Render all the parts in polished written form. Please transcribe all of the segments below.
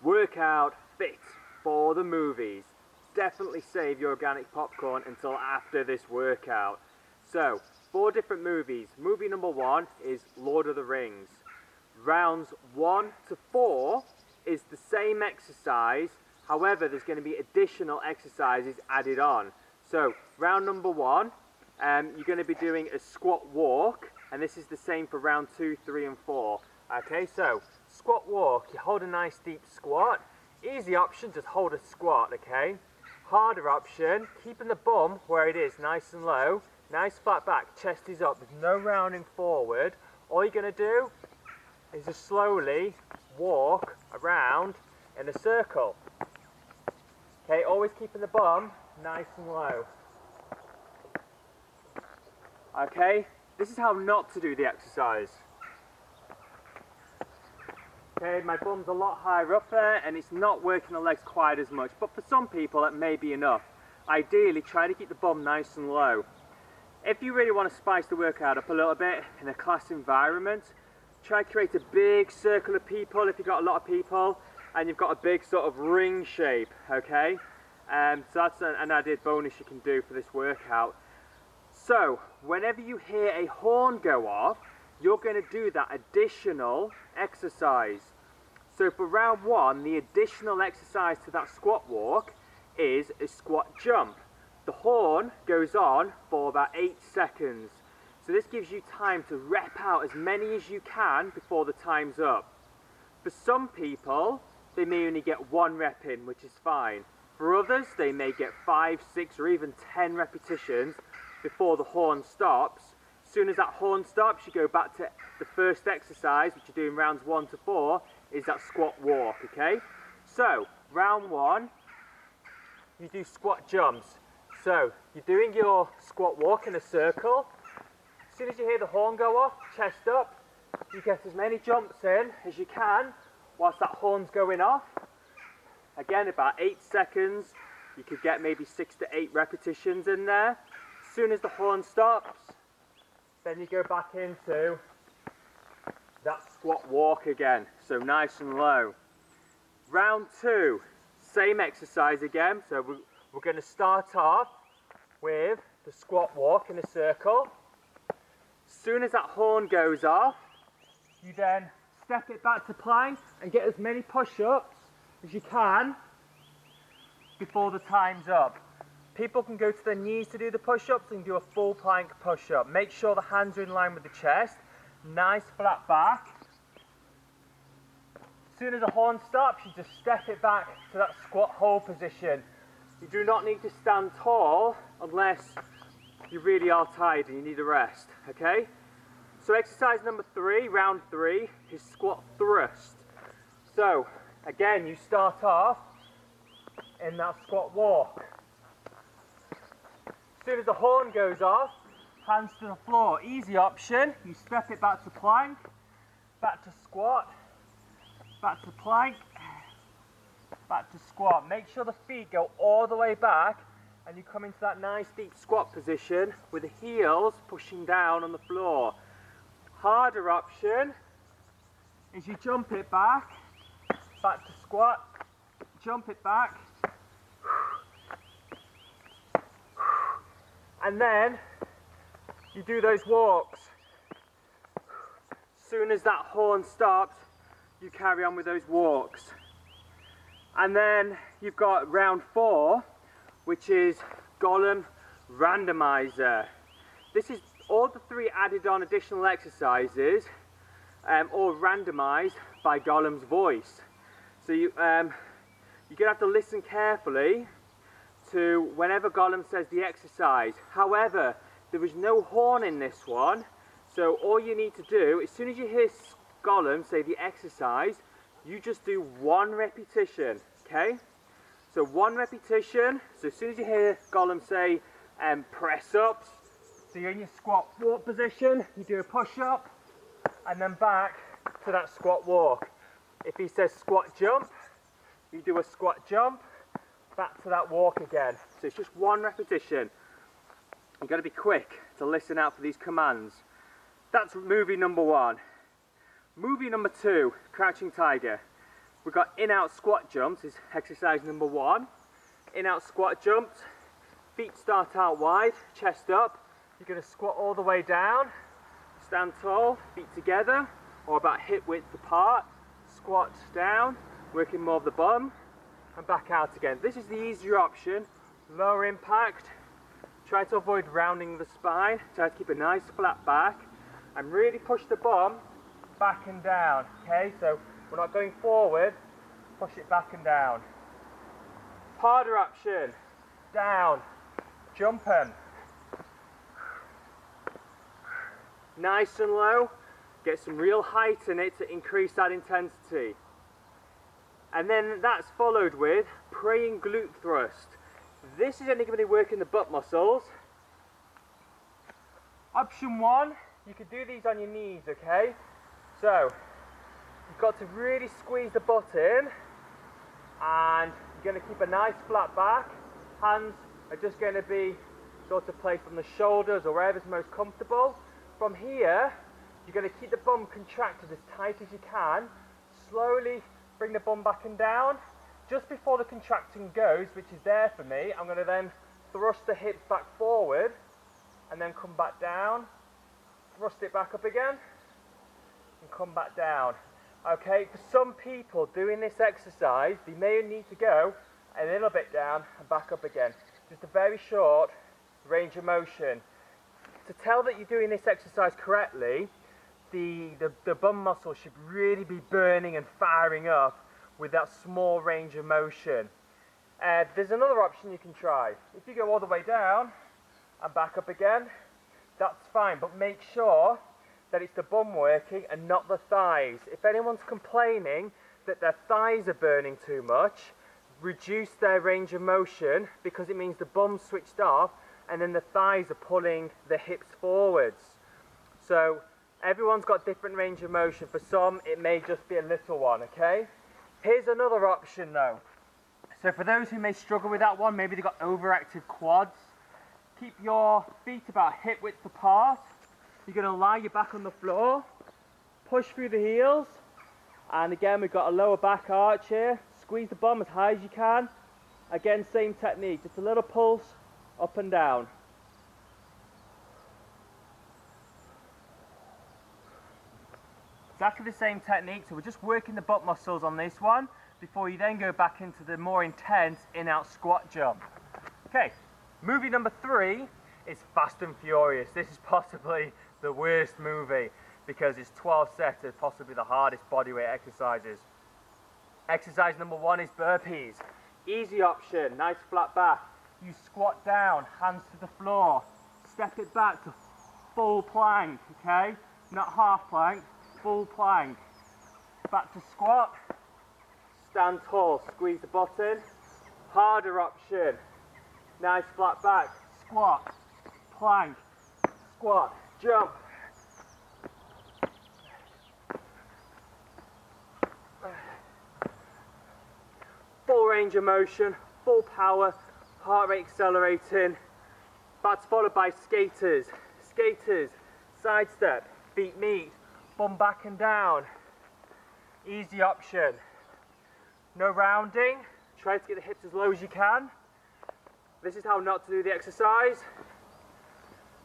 Workout fit for the movies. Definitely save your organic popcorn until after this workout. So, 4 different movies. Movie number 1 is Lord of the Rings. Rounds 1 to 4 is the same exercise, however there's going to be additional exercises added on. So, round number 1, you're going to be doing a squat walk, and this is the same for round 2, 3 and 4. Okay, so squat walk, you hold a nice deep squat. Easy option, just hold a squat, okay? Harder option, keeping the bum where it is, nice and low, nice flat back, chest is up, there's no rounding forward. All you're going to do is just slowly walk around in a circle. Okay, always keeping the bum nice and low. Okay, this is how not to do the exercise. Okay, my bum's a lot higher up there and it's not working the legs quite as much, but for some people that may be enough. Ideally, try to keep the bum nice and low. If you really want to spice the workout up a little bit in a class environment, try to create a big circle of people if you've got a lot of people and you've got a big sort of ring shape, okay? So that's an added bonus you can do for this workout. So, whenever you hear a horn go off, you're going to do that additional exercise. So for round 1, the additional exercise to that squat walk is a squat jump. The horn goes on for about 8 seconds. So this gives you time to rep out as many as you can before the time's up. For some people, they may only get 1 rep in, which is fine. For others, they may get 5, 6 or even 10 repetitions before the horn stops. As soon as that horn stops, you go back to the first exercise, which you're doing rounds 1 to 4, is that squat walk, okay? So, round 1, you do squat jumps. So, you're doing your squat walk in a circle. As soon as you hear the horn go off, chest up, you get as many jumps in as you can whilst that horn's going off. Again, about 8 seconds, you could get maybe 6 to 8 repetitions in there. As soon as the horn stops, then you go back into that squat walk again, so nice and low. Round 2, same exercise again, so we're going to start off with the squat walk in a circle. As soon as that horn goes off, you then step it back to plank and get as many push-ups as you can before the time's up. People can go to their knees to do the push-ups and do a full plank push-up. Make sure the hands are in line with the chest. Nice flat back. As soon as the horn stops, you just step it back to that squat hold position. You do not need to stand tall unless you really are tired and you need a rest, okay? So exercise number 3, round 3, is squat thrust. So, again, you start off in that squat walk. As soon as the horn goes off, hands to the floor. Easy option, you step it back to plank, back to squat, back to plank, back to squat. Make sure the feet go all the way back and you come into that nice deep squat position with the heels pushing down on the floor. Harder option is you jump it back to squat, jump it back, and then you do those walks. As soon as that horn stops, you carry on with those walks. And then you've got round 4, which is Gollum randomizer. This is all the 3 added on additional exercises, all randomized by Gollum's voice. So you're gonna have to listen carefully to whenever Gollum says the exercise. However, there is no horn in this one, so all you need to do, as soon as you hear Gollum say the exercise, you just do 1 repetition, okay? So 1 repetition, so as soon as you hear Gollum say press ups, so you're in your squat walk position, you do a push up, and then back to that squat walk. If he says squat jump, you do a squat jump, back to that walk again. So it's just 1 repetition. You've got to be quick to listen out for these commands. That's movie number 1. Movie number 2, Crouching Tiger. We've got in-out squat jumps is exercise number 1. In-out squat jumps, feet start out wide, chest up. You're going to squat all the way down, stand tall, feet together, or about hip width apart. Squat down, working more of the bum, and back out again. This is the easier option, lower impact. Try to avoid rounding the spine, try to keep a nice flat back, and really push the bum back and down, okay? So we're not going forward, push it back and down. Harder option, down, jumping. Nice and low, get some real height in it to increase that intensity. And then that's followed with praying glute thrust. This is only going to be working the butt muscles. Option 1, you could do these on your knees, okay? So, you've got to really squeeze the butt in, and you're going to keep a nice flat back. Hands are just going to be sort of placed on the shoulders or wherever's most comfortable. From here, you're going to keep the bum contracted as tight as you can. Slowly bring the bum back and down. Just before the contracting goes, which is there for me, I'm going to then thrust the hips back forward and then come back down. Thrust it back up again and come back down. Okay, for some people doing this exercise, they may need to go a little bit down and back up again. Just a very short range of motion. To tell that you're doing this exercise correctly, the bum muscle should really be burning and firing up with that small range of motion. There's another option you can try. If you go all the way down and back up again, that's fine, but make sure that it's the bum working and not the thighs. If anyone's complaining that their thighs are burning too much, reduce their range of motion, because it means the bum's switched off and then the thighs are pulling the hips forwards. So everyone's got different range of motion. For some, it may just be a little one, okay? Here's another option though. So for those who may struggle with that one, maybe they've got overactive quads, keep your feet about hip width apart. You're going to lie your back on the floor, push through the heels, and again we've got a lower back arch here. Squeeze the bum as high as you can. Again, same technique, just a little pulse up and down. Exactly the same technique, so we're just working the butt muscles on this one before you then go back into the more intense in-out squat jump. Okay, movie number 3 is Fast and Furious. This is possibly the worst movie because it's 12 sets of possibly the hardest bodyweight exercises. Exercise number 1 is burpees. Easy option, nice flat back. You squat down, hands to the floor, step it back to full plank, okay? Not half plank, full plank. Back to squat, stand tall, squeeze the butt in. Harder option, nice flat back, squat, plank, squat, jump. Full range of motion, full power, heart rate accelerating. That's followed by skaters. Skaters, side step, feet meet, bum back and down. Easy option. No rounding, try to get the hips as low as you can. This is how not to do the exercise.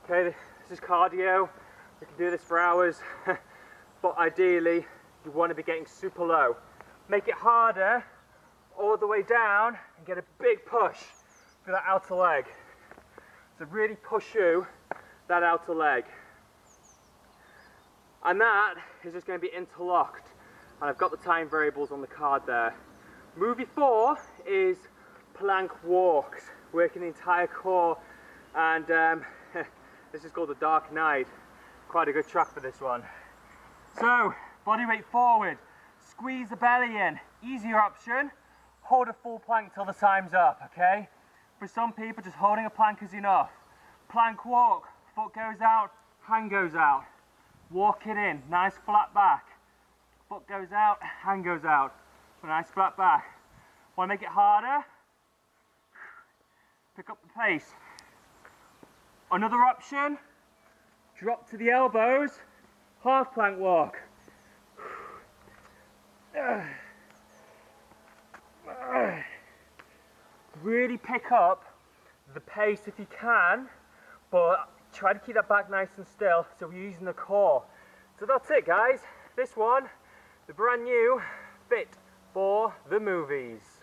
Okay, this is cardio. You can do this for hours, but ideally you want to be getting super low. Make it harder all the way down and get a big push for that outer leg. So really push through that outer leg. And that is just going to be interlocked. And I've got the time variables on the card there. Movie 4 is plank walks, working the entire core. And this is called the Dark Knight. Quite a good track for this one. So, body weight forward, squeeze the belly in. Easier option, hold a full plank till the time's up, okay? For some people, just holding a plank is enough. Plank walk, foot goes out, hand goes out. Walk it in, nice flat back. Foot goes out, hand goes out. Nice flat back. Want to make it harder? Pick up the pace. Another option, drop to the elbows, half plank walk. really pick up the pace if you can, but try to keep that back nice and still, so we're using the core. So that's it guys, this one, the brand new Fit for the Movies.